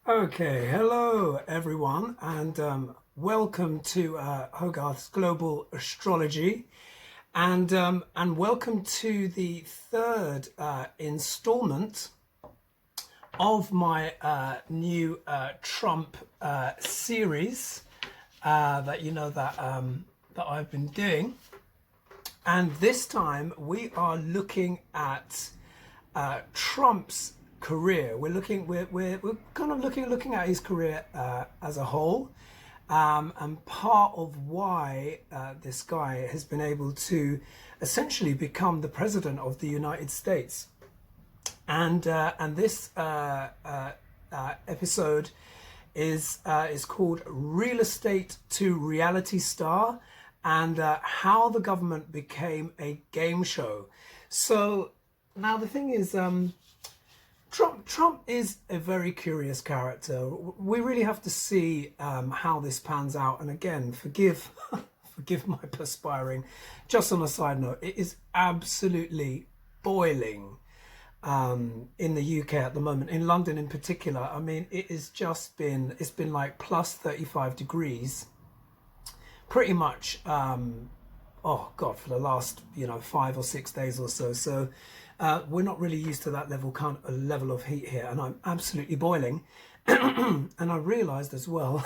Okay, hello everyone, and welcome to Hogarth's Global Astrology, and welcome to the third installment of my new Trump series that that I've been doing. And this time we are looking at Trump's career. We're kind of looking at his career as a whole, and part of why this guy has been able to essentially become the president of the United States. And this episode is called Real Estate to Reality Star, and how the government became a game show. So now the thing is, Trump is a very curious character. We really have to see how this pans out. And again, forgive my perspiring. Just on a side note, it is absolutely boiling in the UK at the moment, in London in particular. I mean, it's been like plus 35 degrees pretty much, oh God, for the last 5 or 6 days or so. So we're not really used to that level of heat here, and I'm absolutely boiling. And I realised as well,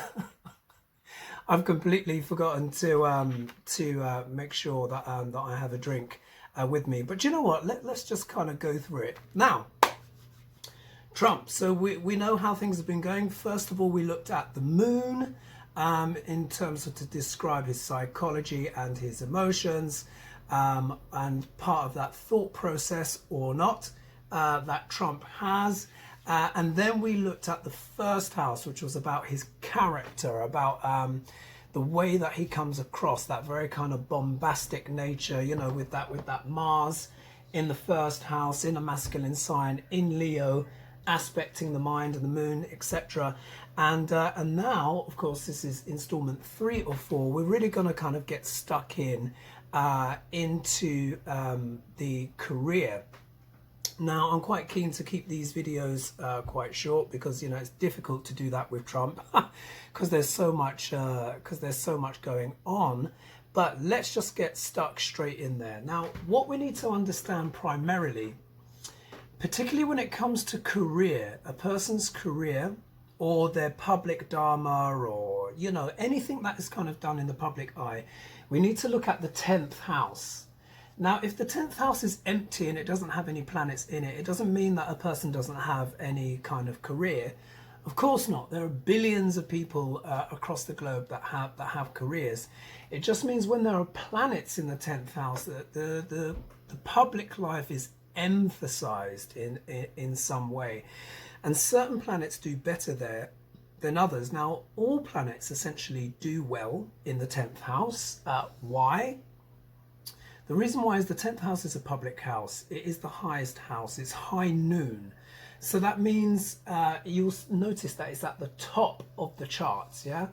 I've completely forgotten to make sure that that I have a drink with me. But you know what? Let's just kind of go through it now. Trump. So we know how things have been going. First of all, we looked at the moon in terms of to describe his psychology and his emotions. And part of that thought process or not that Trump has. And then we looked at the first house, which was about his character, about the way that he comes across, that very kind of bombastic nature, with that Mars in the first house, in a masculine sign, in Leo, aspecting the mind and the moon, etc. And now, of course, this is installment 3 or 4. We're really going to kind of get stuck into the career. Now, I'm quite keen to keep these videos quite short because it's difficult to do that with Trump because there's so much going on. But let's just get stuck straight in there. Now, what we need to understand primarily, particularly when it comes to career, a person's career or their public dharma, or anything that is kind of done in the public eye, we need to look at the 10th house. Now, if the 10th house is empty and it doesn't have any planets in it, it doesn't mean that a person doesn't have any kind of career. Of course not. There are billions of people across the globe that have careers. It just means when there are planets in the 10th house, that the public life is emphasized in some way. And certain planets do better there than others. Now, all planets essentially do well in the 10th house. Why? The reason why is the 10th house is a public house. It is the highest house. It's high noon. So that means you'll notice that it's at the top of the charts, yeah?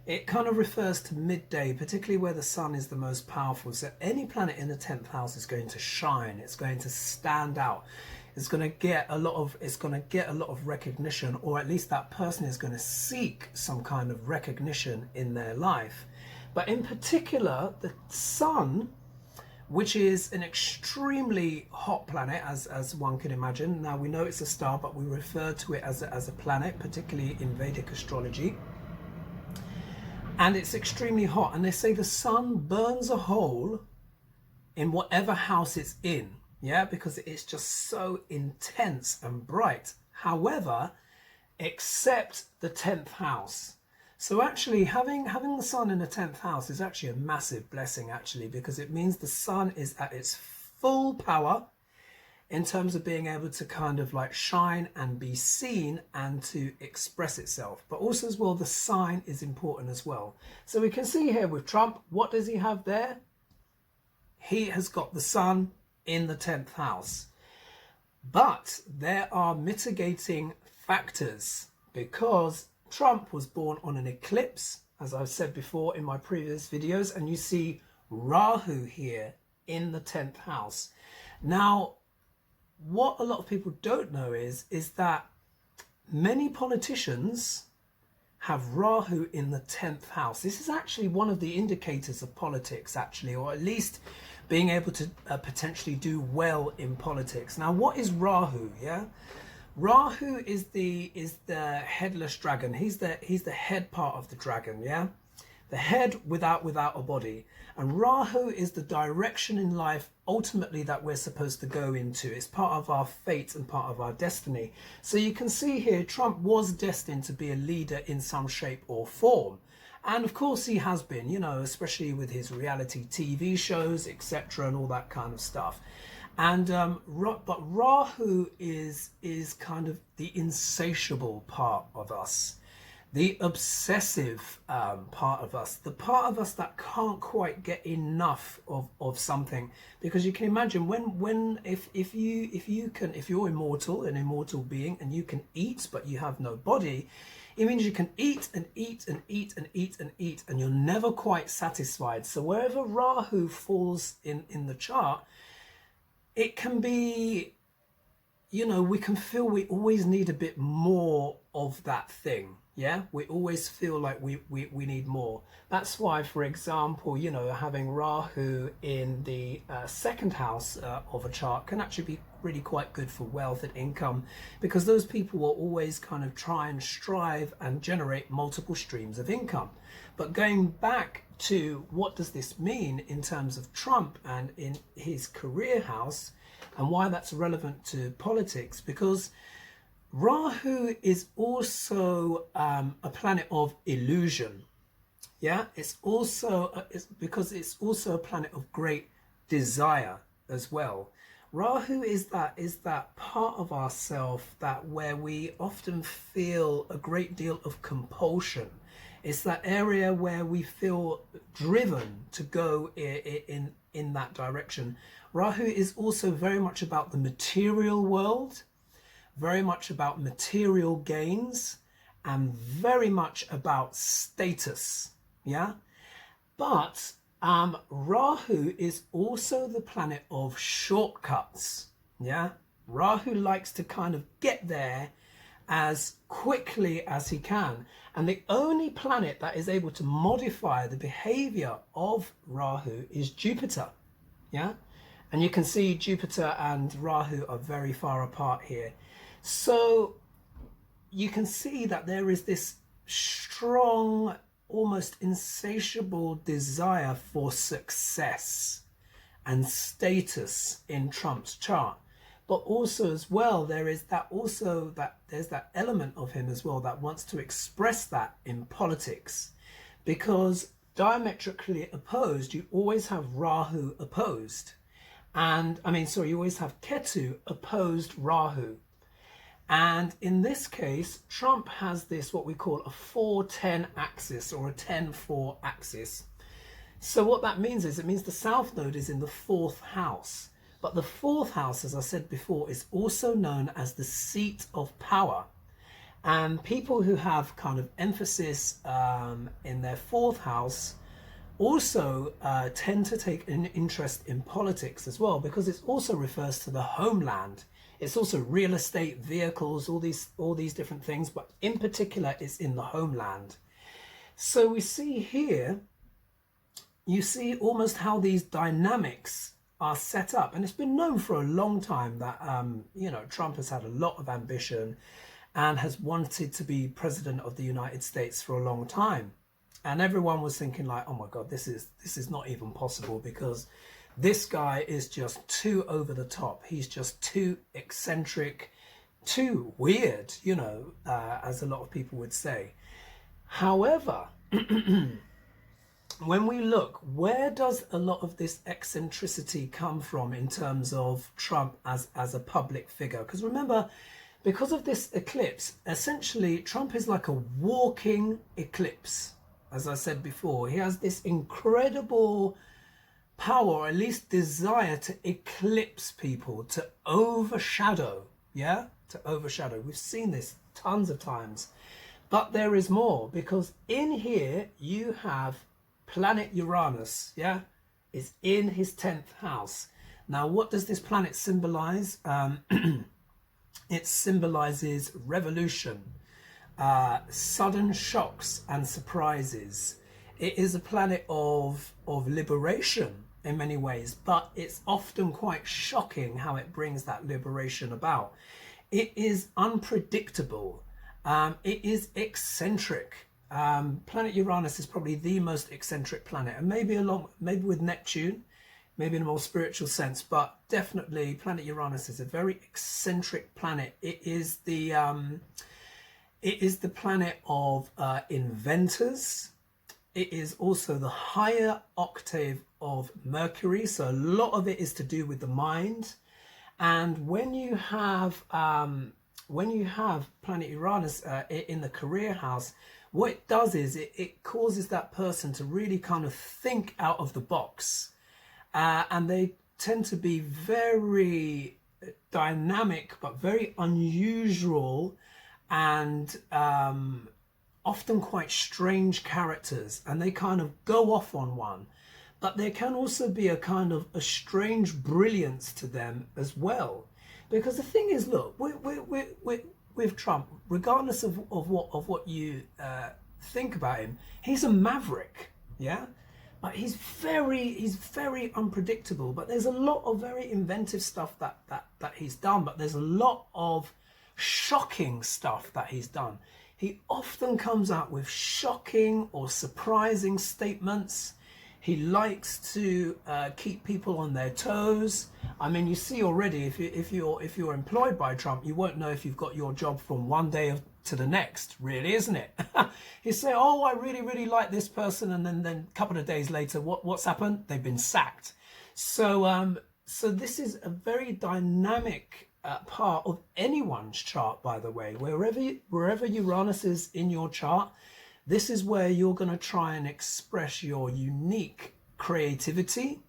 It kind of refers to midday, particularly where the sun is the most powerful. So any planet in the 10th house is going to shine. It's going to stand out. It's going to get a lot of recognition, or at least that person is going to seek some kind of recognition in their life. But in particular, the sun, which is an extremely hot planet, as one can imagine. Now, we know it's a star, but we refer to it as a planet, particularly in Vedic astrology. And it's extremely hot. And they say the sun burns a hole in whatever house it's in. Yeah, because it's just so intense and bright. However, except the 10th house. So actually having the sun in the 10th house is actually a massive blessing, actually, because it means the sun is at its full power in terms of being able to kind of like shine and be seen and to express itself. But also as well, the sign is important as well. So we can see here with Trump, what does he have there? He has got the sun in the 10th house. But there are mitigating factors because Trump was born on an eclipse, as I've said before in my previous videos, and you see Rahu here in the 10th house. Now, what a lot of people don't know is that many politicians have Rahu in the 10th house. This is actually one of the indicators of politics, actually, or at least being able to potentially do well in politics. Now, what is Rahu? Yeah, Rahu is the headless dragon. He's the head part of the dragon. Yeah, the head without a body. And Rahu is the direction in life ultimately that we're supposed to go into. It's part of our fate and part of our destiny. So you can see here, Trump was destined to be a leader in some shape or form. And of course he has been, you know, especially with his reality TV shows, etc., and all that kind of stuff. And but Rahu is kind of the insatiable part of us, the obsessive part of us, the part of us that can't quite get enough of something. Because you can imagine if you're immortal, an immortal being, and you can eat but you have no body, it means you can eat and eat and eat and eat and eat, and you're never quite satisfied. So wherever Rahu falls in the chart, it can be, you know, we can feel we always need a bit more of that thing. Yeah, we always feel like we need more. That's why, for example, you know, having Rahu in the second house of a chart can actually be really quite good for wealth and income, because those people will always kind of try and strive and generate multiple streams of income. But going back to what does this mean in terms of Trump and in his career house, and why that's relevant to politics, because Rahu is also a planet of illusion. Yeah, it's also because it's also a planet of great desire as well. Rahu is that part of ourself that where we often feel a great deal of compulsion. It's that area where we feel driven to go in that direction. Rahu is also very much about the material world, very much about material gains, and very much about status. Yeah, but Rahu is also the planet of shortcuts. Yeah, Rahu likes to kind of get there as quickly as he can, and the only planet that is able to modify the behavior of Rahu is Jupiter. Yeah, and you can see Jupiter and Rahu are very far apart here. So you can see that there is this strong, almost insatiable desire for success and status in Trump's chart. But also as well, there's that element of him as well that wants to express that in politics, because diametrically opposed, you always have Rahu opposed. And you always have Ketu opposed Rahu. And in this case, Trump has this, what we call a 4-10 axis, or a 10-4 axis. So what that means is, it means the South Node is in the 4th house. But the 4th house, as I said before, is also known as the seat of power. And people who have kind of emphasis in their 4th house also tend to take an interest in politics as well, because it also refers to the homeland. It's also real estate, vehicles, all these different things, but in particular it's in the homeland. So we see here, you see almost how these dynamics are set up, and it's been known for a long time that Trump has had a lot of ambition and has wanted to be president of the United States for a long time. And everyone was thinking like, oh my God, this is not even possible, because this guy is just too over the top. He's just too eccentric, too weird, as a lot of people would say. However, when we look, where does a lot of this eccentricity come from in terms of Trump as a public figure? Because remember, because of this eclipse, essentially Trump is like a walking eclipse. As I said before, he has this incredible power, or at least desire, to eclipse people, to overshadow. Yeah, to overshadow. We've seen this tons of times. But there is more, because in here you have planet Uranus, yeah, is in his 10th house. Now, what does this planet symbolize? It symbolizes revolution, sudden shocks and surprises. It is a planet of liberation in many ways, but it's often quite shocking how it brings that liberation about. It is unpredictable. It is eccentric. Planet Uranus is probably the most eccentric planet, and maybe with Neptune, maybe in a more spiritual sense, but definitely planet Uranus is a very eccentric planet. It is the planet of inventors. It is also the higher octave of Mercury, so a lot of it is to do with the mind. And when you have planet Uranus in the career house, what it does is it causes that person to really kind of think out of the box, and they tend to be very dynamic but very unusual and often quite strange characters, and they kind of go off on one. But there can also be a kind of a strange brilliance to them as well, because the thing is, look, with Trump, regardless of what you think about him, he's a maverick, yeah. But he's very unpredictable. But there's a lot of very inventive stuff that he's done. But there's a lot of shocking stuff that he's done. He often comes out with shocking or surprising statements. He likes to keep people on their toes. I mean, you see already, if you're employed by Trump, you won't know if you've got your job from one day to the next, really, isn't it? You say, oh, I really like this person, and then a couple of days later, what's happened? They've been sacked. So so this is a very dynamic part of anyone's chart, by the way. Wherever Uranus is in your chart, this is where you're going to try and express your unique creativity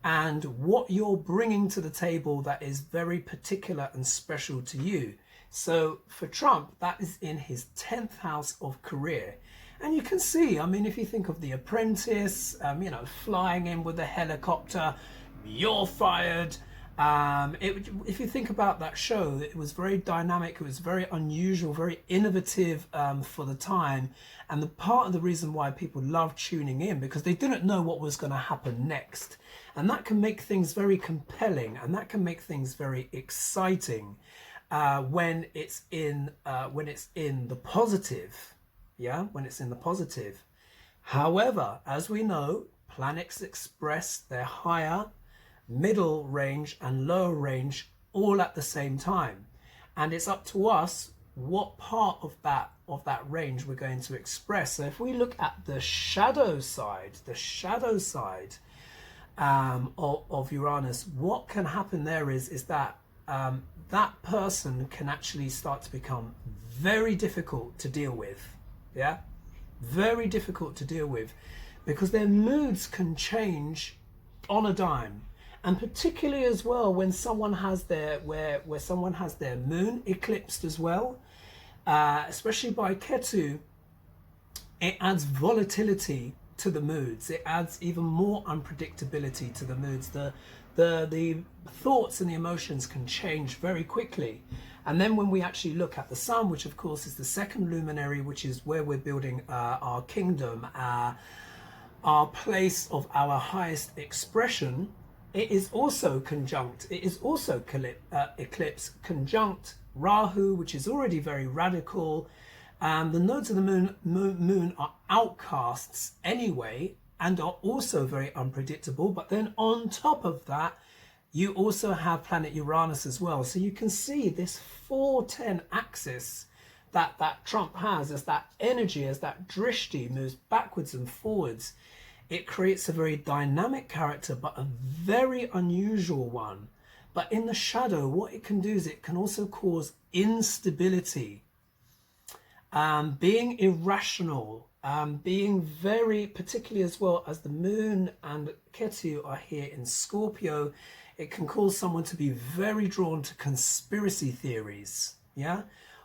and what you're bringing to the table that is very particular and special to you. So for Trump, that is in his 10th house of career. And you can see, I mean, if you think of The Apprentice, flying in with a helicopter, you're fired. If you think about that show, it was very dynamic, it was very unusual, very innovative for the time. And the part of the reason why people loved tuning in, because they didn't know what was going to happen next. And that can make things very compelling, and that can make things very exciting when it's in the positive. Yeah, when it's in the positive. However, as we know, planets express their higher, middle range and lower range all at the same time, and it's up to us what part of that range we're going to express. So if we look at the shadow side of Uranus, what can happen there is that that person can actually start to become very difficult to deal with. Yeah, very difficult to deal with, because their moods can change on a dime. And particularly as well when someone has their where someone has their moon eclipsed as well, especially by Ketu, it adds volatility to the moods. It adds even more unpredictability to the moods. The thoughts and the emotions can change very quickly. And then when we actually look at the sun, which of course is the second luminary, which is where we're building our kingdom, our place of our highest expression, it is also conjunct, it is also eclipse conjunct Rahu, which is already very radical. The nodes of the moon are outcasts anyway, and are also very unpredictable. But then on top of that, you also have planet Uranus as well. So you can see this 410 axis that Trump has, as that energy, as that drishti moves backwards and forwards. It creates a very dynamic character, but a very unusual one. But in the shadow, what it can do is it can also cause instability, being irrational, being very, particularly as well as the moon and Ketu are here in Scorpio, it can cause someone to be very drawn to conspiracy theories, yeah,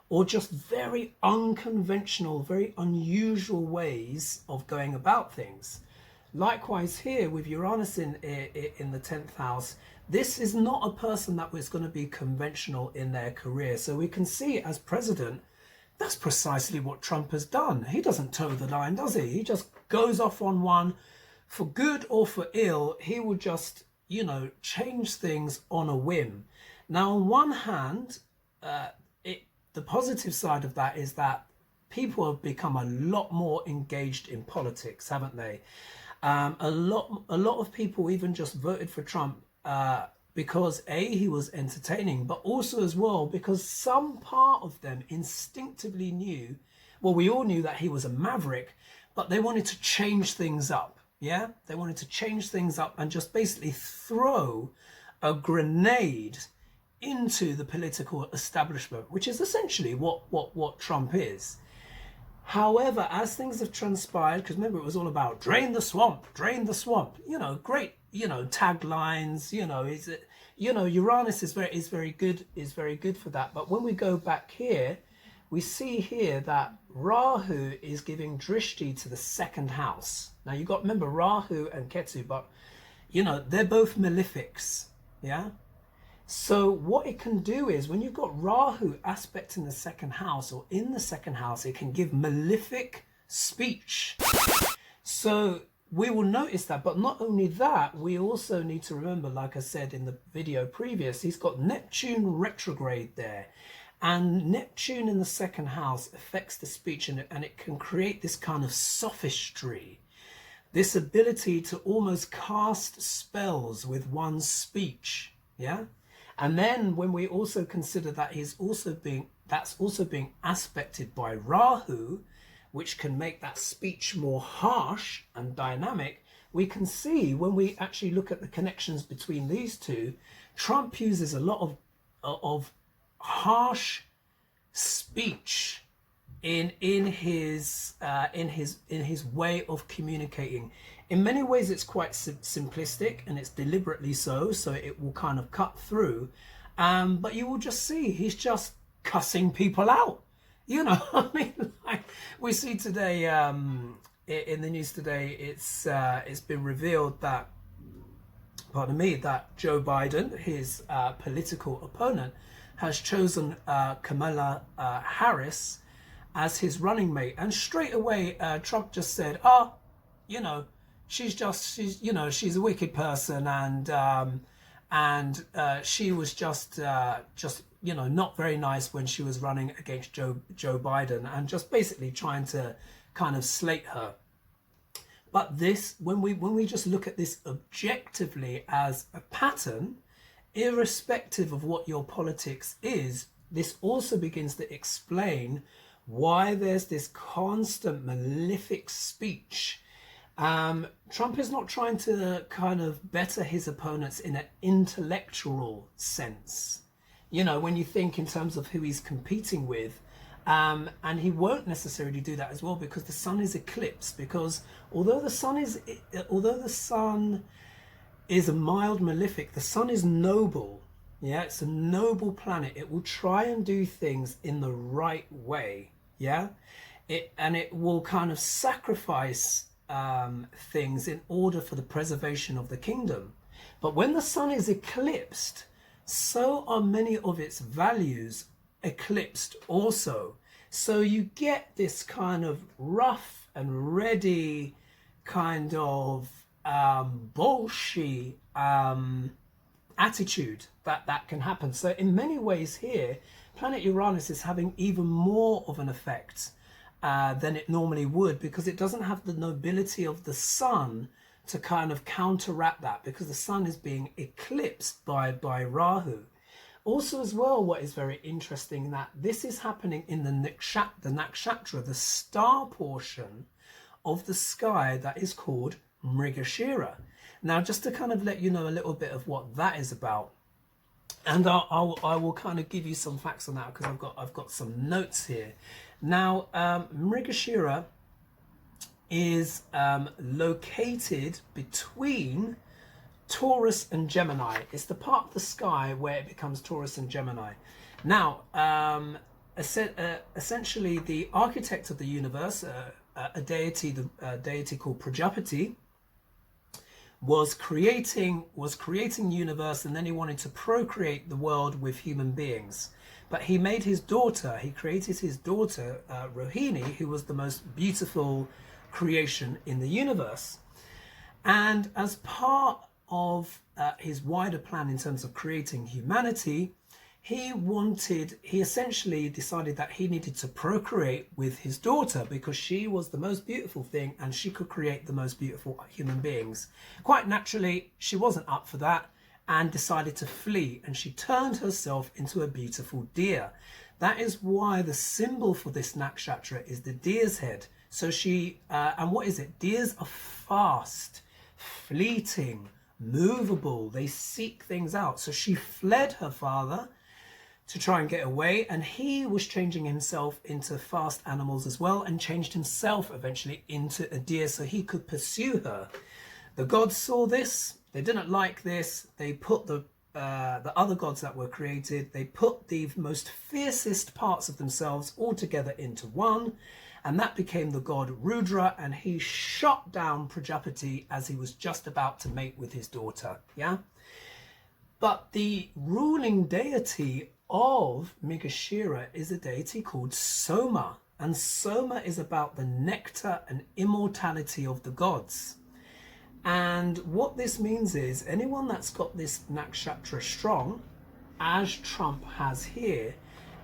or just very unconventional, very unusual ways of going about things. Likewise here with Uranus in the 10th house, This is not a person that was going to be conventional in their career. So we can see as president, that's precisely what Trump has done. He doesn't toe the line, does he? He just goes off on one. For good or for ill, he will just, you know, change things on a whim. Now, on one hand, the positive side of that is that people have become a lot more engaged in politics, haven't they? A lot of people even just voted for Trump because he was entertaining, but also as well because some part of them instinctively knew, well, we all knew that he was a maverick, but they wanted to change things up. Yeah, they wanted to change things up and just basically throw a grenade into the political establishment, which is essentially what Trump is. However, as things have transpired, because remember it was all about drain the swamp, you know, great, you know, taglines, you know, Uranus is very good for that. But when we go back here, we see here that Rahu is giving drishti to the second house. Now you got, remember, Rahu and Ketu, but you know, they're both malefics, yeah? So what it can do is when you've got Rahu aspect in the second house or in the second house, it can give malefic speech. So we will notice that, but not only that, we also need to remember, like I said in the video previous, he's got Neptune retrograde there. And Neptune in the second house affects the speech, and it can create this kind of sophistry, this ability to almost cast spells with one's speech, yeah? And then when we also consider that that's also being aspected by Rahu, which can make that speech more harsh and dynamic, we can see when we actually look at the connections between these two, Trump uses a lot of harsh speech in his way of communicating. In many ways it's quite simplistic, and it's deliberately so it will kind of cut through, but you will just see he's just cussing people out, you know. I mean, like we see today in the news today, it's been revealed that, pardon me, that Joe Biden, his political opponent, has chosen Kamala Harris as his running mate, and straight away Trump just said, you know, she's a wicked person, and she was just you know, not very nice when she was running against Joe Biden, and just basically trying to kind of slate her. But this, when we just look at this objectively as a pattern, irrespective of what your politics is, this also begins to explain why there's this constant malefic speech. Trump is not trying to kind of better his opponents in an intellectual sense, you know, when you think in terms of who he's competing with, and he won't necessarily do that as well, because the sun is eclipsed. Because although the sun is a mild malefic, the sun is noble. Yeah, it's a noble planet. It will try and do things in the right way. Yeah, it will kind of sacrifice things in order for the preservation of the kingdom. But when the sun is eclipsed, so are many of its values eclipsed also. So you get this kind of rough and ready kind of bolshy attitude that can happen. So in many ways here, planet Uranus is having even more of an effect than it normally would, because it doesn't have the nobility of the sun to kind of counteract that, because the sun is being eclipsed by Rahu. Also as well, what is very interesting, that this is happening in the Nakshatra, the star portion of the sky that is called Mrigashira. Now, just to kind of let you know a little bit of what that is about, and I will kind of give you some facts on that, because I've got some notes here. Now, Mrigashira is located between Taurus and Gemini. It's the part of the sky where it becomes Taurus and Gemini. Now, essentially, the architect of the universe, a deity called Prajapati, was creating the universe, and then he wanted to procreate the world with human beings. But he made his daughter, he created his daughter, Rohini, who was the most beautiful creation in the universe. And as part of his wider plan in terms of creating humanity, he essentially decided that he needed to procreate with his daughter because she was the most beautiful thing and she could create the most beautiful human beings. Quite naturally, she wasn't up for that and decided to flee, and she turned herself into a beautiful deer. That is why the symbol for this nakshatra is the deer's head. So and what is it? Deers are fast, fleeting, movable. They seek things out. So she fled her father to try and get away, and he was changing himself into fast animals as well, and changed himself eventually into a deer so he could pursue her. The gods saw this. They didn't like this. They put the other gods that were created, they put the most fiercest parts of themselves all together into one, and that became the god Rudra, and he shot down Prajapati as he was just about to mate with his daughter. Yeah. But the ruling deity of Mrigashira is a deity called Soma, and Soma is about the nectar and immortality of the gods. And what this means is anyone that's got this nakshatra strong, as Trump has here,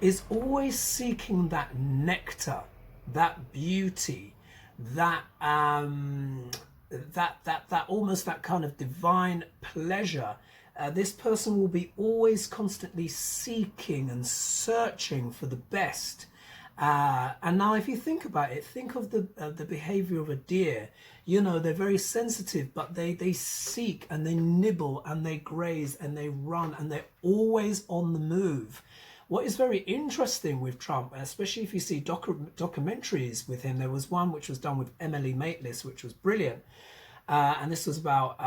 is always seeking that nectar, that beauty, that almost that kind of divine pleasure. This person will be always constantly seeking and searching for the best. And now if you think about it, think of the behavior of a deer. You know, they're very sensitive, but they seek and they nibble and they graze and they run and they're always on the move. What is very interesting with Trump, especially if you see documentaries with him, there was one which was done with Emily Maitlis, which was brilliant. And this was about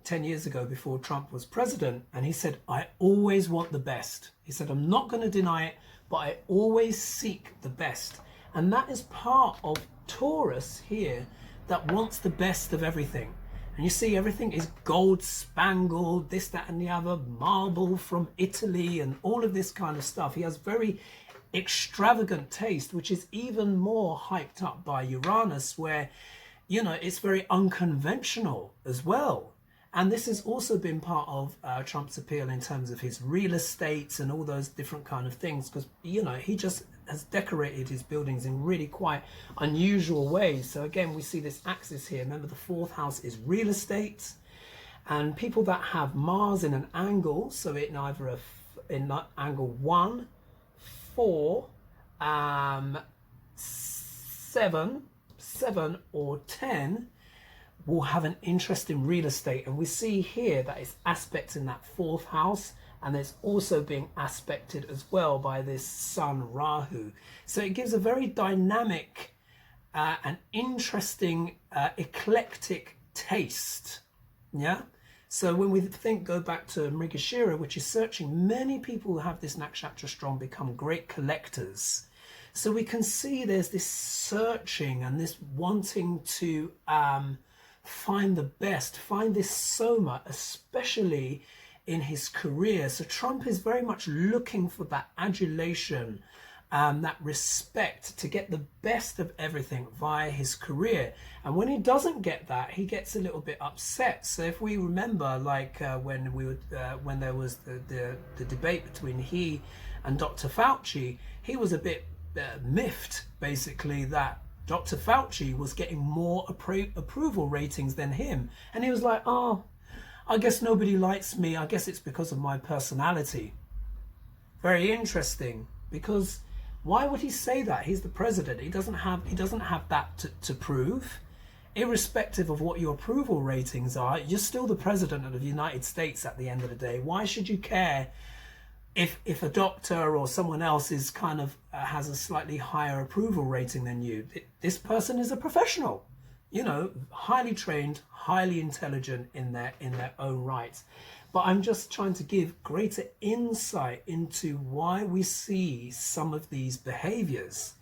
10 years ago before Trump was president. And he said, I always want the best. He said, I'm not going to deny it, but I always seek the best. And that is part of Taurus here that wants the best of everything. And you see, everything is gold spangled, this, that, and the other, marble from Italy, and all of this kind of stuff. He has very extravagant taste, which is even more hyped up by Uranus, where, you know, it's very unconventional as well. And this has also been part of Trump's appeal in terms of his real estate and all those different kind of things, because, you know, he just has decorated his buildings in really quite unusual ways. So again, we see this axis here. Remember, the fourth house is real estate, and people that have Mars in an angle, so in either in angle 1, 4, 7, or 10, will have an interest in real estate. And we see here that it's aspects in that fourth house, and it's also being aspected as well by this Sun Rahu. So it gives a very dynamic and interesting eclectic taste. Yeah. So when we go back to Mrigashira, which is searching, many people who have this nakshatra strong become great collectors. So we can see there's this searching and this wanting to find the best, find this Soma, especially in his career. So Trump is very much looking for that adulation, that respect, to get the best of everything via his career. And when he doesn't get that, he gets a little bit upset. So if we remember, like when there was the debate between he and Dr. Fauci, he was a bit miffed, basically, that Dr. Fauci was getting more approval ratings than him. And he was like, oh, I guess nobody likes me. I guess it's because of my personality. Very interesting, because why would he say that? He's the president. He doesn't have that to prove. Irrespective of what your approval ratings are, you're still the president of the United States at the end of the day. Why should you care if a doctor or someone else is kind of has a slightly higher approval rating than you? This person is a professional, you know, highly trained, highly intelligent in their own right. But I'm just trying to give greater insight into why we see some of these behaviors.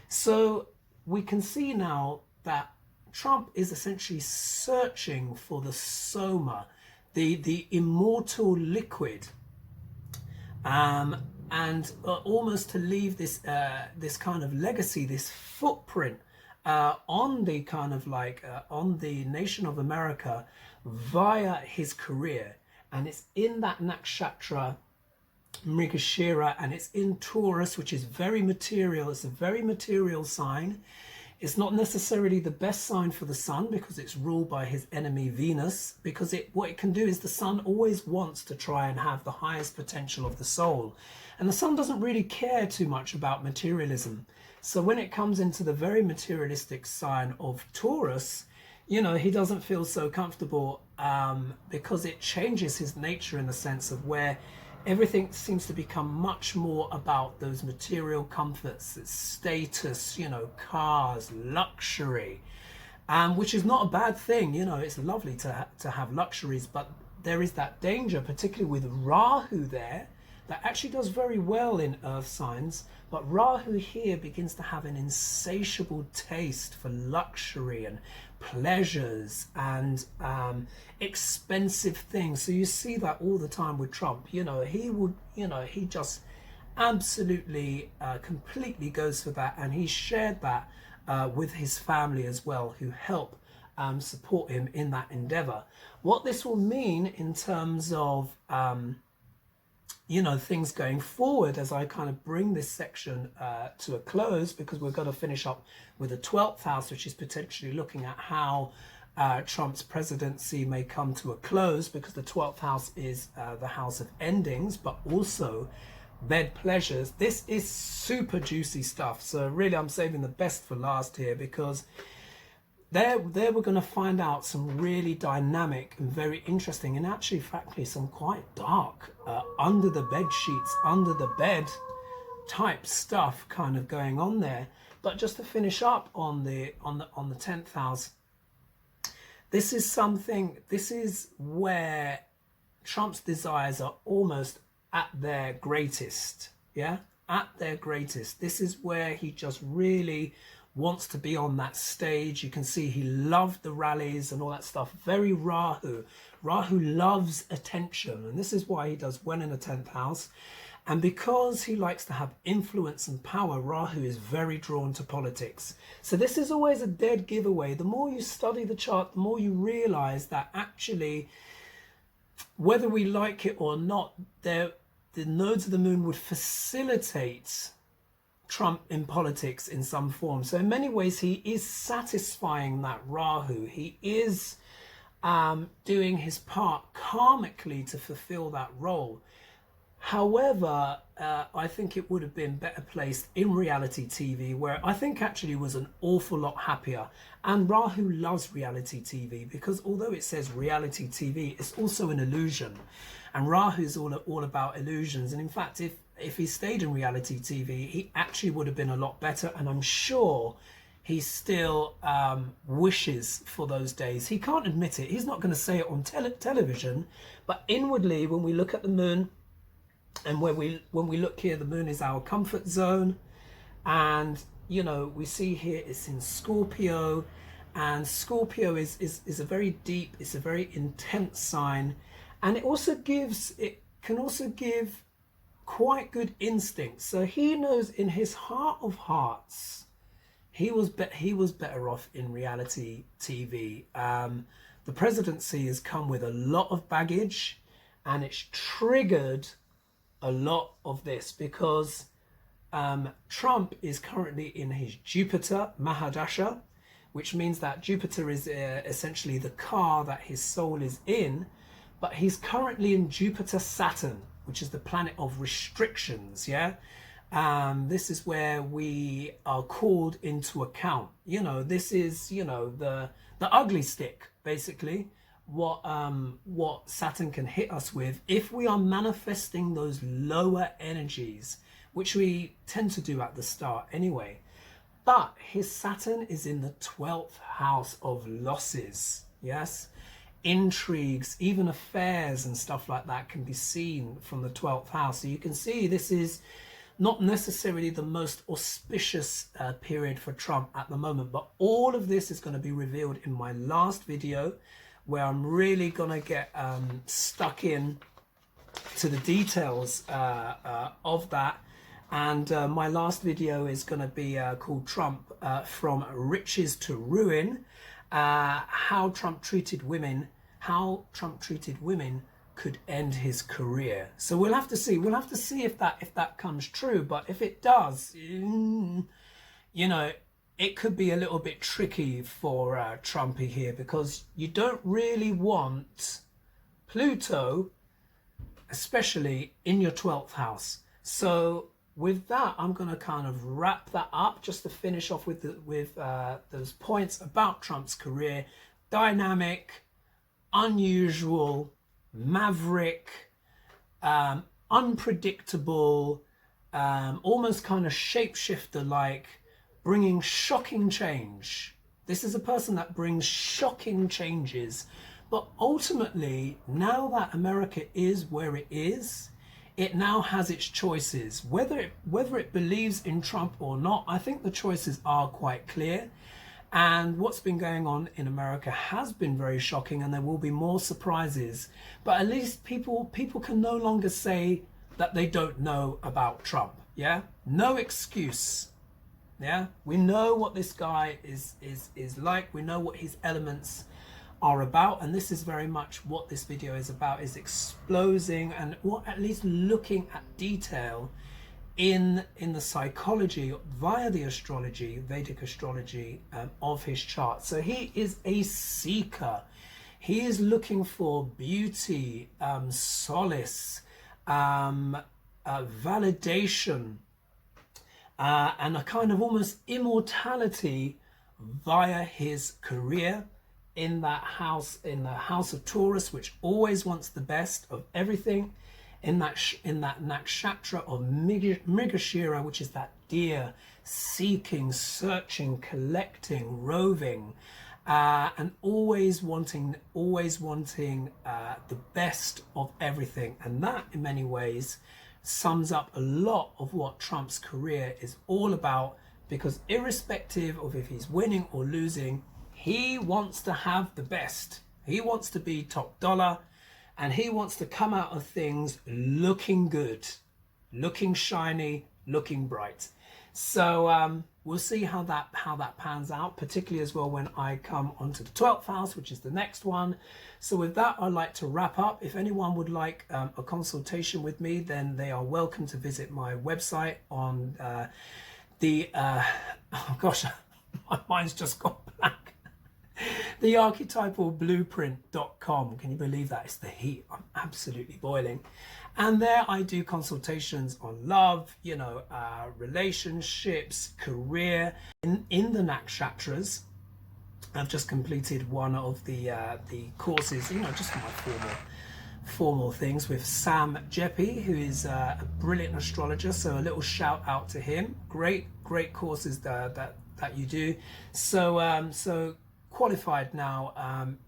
So we can see now that Trump is essentially searching for the soma, the immortal liquid, and almost to leave this this kind of legacy, this footprint on the kind of like on the nation of America via his career. And it's in that Nakshatra Mrigashira, and it's in Taurus, which is very material. It's a very material sign. It's not necessarily the best sign for the sun because it's ruled by his enemy Venus, because what it can do is the sun always wants to try and have the highest potential of the soul. And the sun doesn't really care too much about materialism. So when it comes into the very materialistic sign of Taurus, you know, he doesn't feel so comfortable because it changes his nature in the sense of where everything seems to become much more about those material comforts, status, you know, cars, luxury, which is not a bad thing. You know, it's lovely to have luxuries, but there is that danger, particularly with Rahu there, that actually does very well in earth signs. But Rahu here begins to have an insatiable taste for luxury and pleasures and expensive things. So you see that all the time with Trump. You know, he just absolutely completely goes for that, and he shared that with his family as well, who help support him in that endeavor. What this will mean in terms of you know, things going forward as I kind of bring this section to a close, because we're going to finish up with the 12th house, which is potentially looking at how Trump's presidency may come to a close, because the 12th house is the house of endings, but also bed pleasures. This is super juicy stuff. So really, I'm saving the best for last here, because there we're going to find out some really dynamic and very interesting, and actually frankly some quite dark under the bed sheets, under the bed type stuff kind of going on there. But just to finish up on the 10th house, this is where Trump's desires are almost at their greatest. Yeah, at their greatest. This is where he just really wants to be on that stage. You can see he loved the rallies and all that stuff. Very Rahu. Rahu loves attention, and this is why he does well in the 10th house. And because he likes to have influence and power, Rahu is very drawn to politics. So this is always a dead giveaway. The more you study the chart, the more you realize that actually, whether we like it or not, the nodes of the moon would facilitate Trump in politics in some form. So in many ways, he is satisfying that Rahu. He is doing his part karmically to fulfill that role. However, I think it would have been better placed in reality TV, where I think actually was an awful lot happier. And Rahu loves reality TV, because although it says reality TV, it's also an illusion. And Rahu is all about illusions. And in fact, if he stayed in reality TV, he actually would have been a lot better. And I'm sure he still wishes for those days. He can't admit it. He's not going to say it on television. But inwardly, when we look at the moon, and when we look here, the moon is our comfort zone. And, you know, we see here it's in Scorpio. And Scorpio is a very deep, it's a very intense sign. And it can also give quite good instincts. So he knows in his heart of hearts, he was better off in reality TV. The presidency has come with a lot of baggage, and it's triggered a lot of this, because Trump is currently in his Jupiter Mahadasha, which means that Jupiter is essentially the car that his soul is in, but he's currently in Jupiter Saturn, which is the planet of restrictions. Yeah, this is where we are called into account. You know, this is, you know, the ugly stick, basically. What Saturn can hit us with if we are manifesting those lower energies, which we tend to do at the start anyway. But his Saturn is in the 12th house of losses. Yes, intrigues, even affairs and stuff like that can be seen from the 12th house. So you can see this is not necessarily the most auspicious period for Trump at the moment, but all of this is going to be revealed in my last video, where I'm really going to get stuck in to the details of that. And my last video is going to be called Trump from Riches to Ruin, how Trump treated women could end his career. So we'll have to see if that comes true. But if it does, you know, it could be a little bit tricky for Trumpy here, because you don't really want Pluto, especially in your 12th house. So with that, I'm going to kind of wrap that up just to finish off with those points about Trump's career. Dynamic, unusual, maverick, unpredictable, almost kind of shapeshifter-like, bringing shocking change. This is a person that brings shocking changes. But ultimately, now that America is where it is, it now has its choices. Whether it believes in Trump or not, I think the choices are quite clear. And what's been going on in America has been very shocking, and there will be more surprises. But at least people can no longer say that they don't know about Trump. Yeah, no excuse. Yeah, we know what this guy is like. We know what his elements are about, and this is very much what this video is about, is exposing and at least looking at detail in the psychology via the astrology, Vedic astrology, of his chart. So he is a seeker. He is looking for beauty, solace, validation, and a kind of almost immortality via his career in that house, in the house of Taurus, which always wants the best of everything. In that nakshatra of Mrigashira, which is that deer, seeking, searching, collecting, roving, and always wanting the best of everything. And that, in many ways, sums up a lot of what Trump's career is all about, because irrespective of if he's winning or losing, he wants to have the best. He wants to be top dollar. And he wants to come out of things looking good, looking shiny, looking bright. So we'll see how that pans out, particularly as well when I come onto the 12th house, which is the next one. So with that, I'd like to wrap up. If anyone would like a consultation with me, then they are welcome to visit my website on oh gosh, my mind's just gone blank. thearchetypalblueprint.com. Can you believe that? It's the heat. I'm absolutely boiling. And there I do consultations on love, you know, relationships, career. In the nakshatras, I've just completed one of the courses, you know, just my formal things with Sam Jeppy, who is a brilliant astrologer. So a little shout out to him. Great courses that you do. So qualified now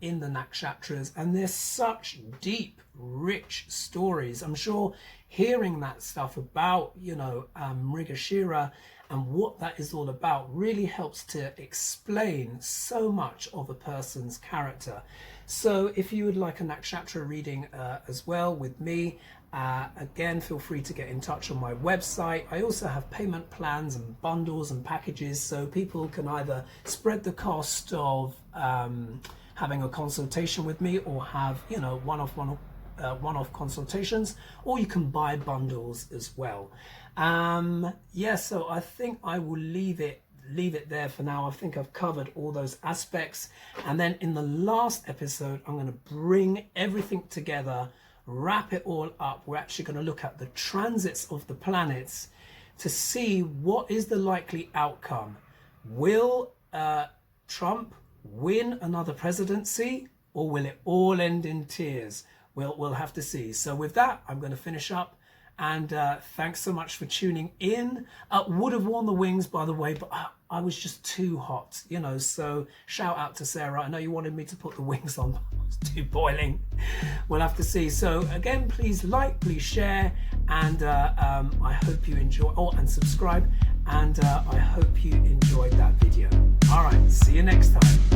in the nakshatras, and there's such deep, rich stories. I'm sure hearing that stuff about, you know, Mrigashira and what that is all about really helps to explain so much of a person's character. So if you would like a nakshatra reading as well with me, again, feel free to get in touch on my website. I also have payment plans and bundles and packages, so people can either spread the cost of having a consultation with me, or have, you know, one-off consultations, or you can buy bundles as well. Yeah, so I think I will leave it there for now. I think I've covered all those aspects, and then in the last episode I'm going to bring everything together, wrap it all up. We're actually going to look at the transits of the planets to see what is the likely outcome. Will Trump win another presidency, or will it all end in tears? We'll have to see. So with that, I'm going to finish up, and thanks so much for tuning in. Would have worn the wings, by the way, but I was just too hot, you know, so shout out to Sarah. I know you wanted me to put the wings on. it's too boiling. We'll have to see. So again, please like, please share, and I hope you enjoy. Oh, and subscribe. And I hope you enjoyed that video. All right, see you next time.